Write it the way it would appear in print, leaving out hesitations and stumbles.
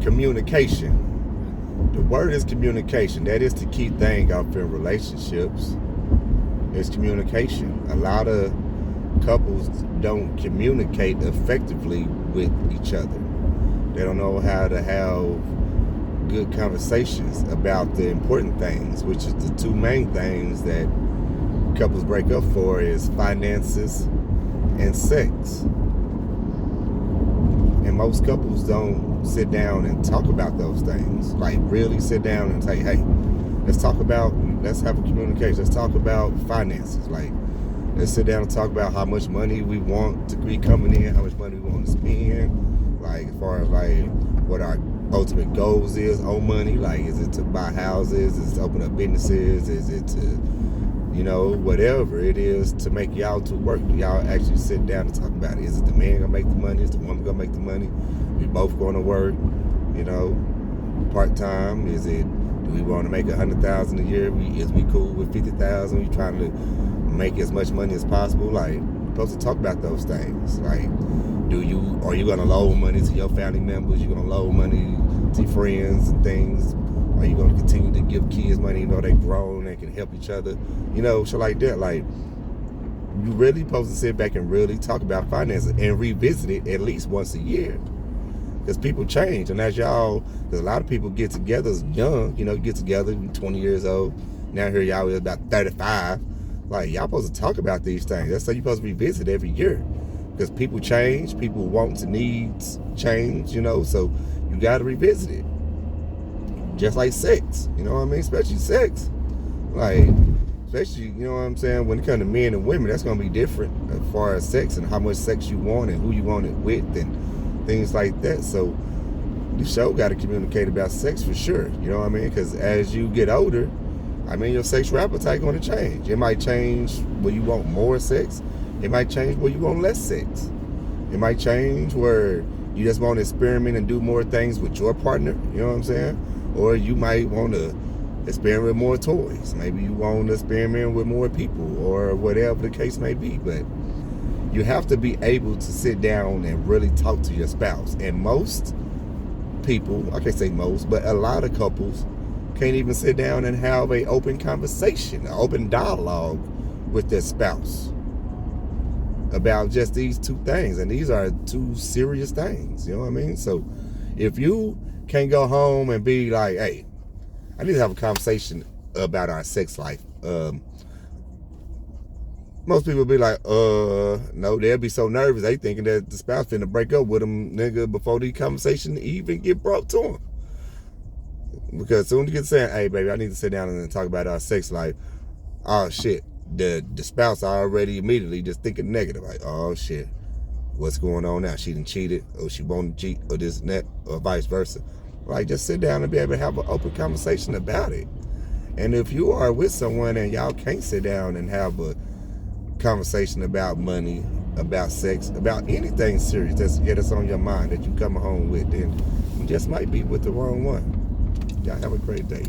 Communication. The word is communication. That is the key thing out in relationships. It's communication. A lot of couples don't communicate effectively with each other. They don't know how to have good conversations about the important things, which is the two main things that couples break up for is finances and sex. And most couples don't sit down and talk about those things. Like really sit down and say, hey, let's have a communication. Let's talk about finances. Like, let's sit down and talk about how much money we want to be coming in, how much money we want to spend. Like, as far as like what our ultimate goals is on money. Like, is it to buy houses? Is it to open up businesses? Is it to, whatever it is to make y'all to work? Do y'all actually sit down and talk about it? Is it the man gonna make the money? Is the woman gonna make the money? We both going to work, part-time? Do we want to make $100,000 a year? Is we cool with $50,000? We trying to make as much money as possible? Like, you're supposed to talk about those things. Like, are you gonna loan money to your family members? You gonna loan money to your friends and things? Are you gonna continue to give kids money, they grown and can help each other? Shit like that. Like, you really supposed to sit back and really talk about finances and revisit it at least once a year. Because people change, and because a lot of people get together young, get together 20 years old. Now here y'all is about 35. Like, y'all supposed to talk about these things. That's why you're supposed to revisit every year. Because people change, people wants and needs change, so you got to revisit it. Just like sex, especially sex. Like, especially, when it comes to men and women, that's going to be different as far as sex and how much sex you want and who you want it with and things like that. So the show got to communicate about sex for sure, because as you get older, your sexual appetite going to change. It might change where you want more sex. It might change where you want less sex. It might change where you just want to experiment and do more things with your partner, or you might want to experiment with more toys. Maybe you want to experiment with more people or whatever the case may be. But you have to be able to sit down and really talk to your spouse. And most people, I can't say most, but a lot of couples can't even sit down and have an open conversation, an open dialogue with their spouse about just these two things. And these are two serious things, So if you can't go home and be like, hey, I need to have a conversation about our sex life. Most people be like, no, they'll be so nervous. They thinking that the spouse finna break up with them, nigga, before the conversation even get brought to them. Because as soon as you get saying, hey, baby, I need to sit down and talk about our sex life, oh, shit. The spouse already immediately just thinking negative. Like, oh, shit, what's going on now? She done cheated, or she won't cheat, or this and that, or vice versa. Like, just sit down and be able to have an open conversation about it. And if you are with someone and y'all can't sit down and have a conversation about money, about sex, about anything serious that's on your mind that you come home with, then you just might be with the wrong one. Y'all have a great day.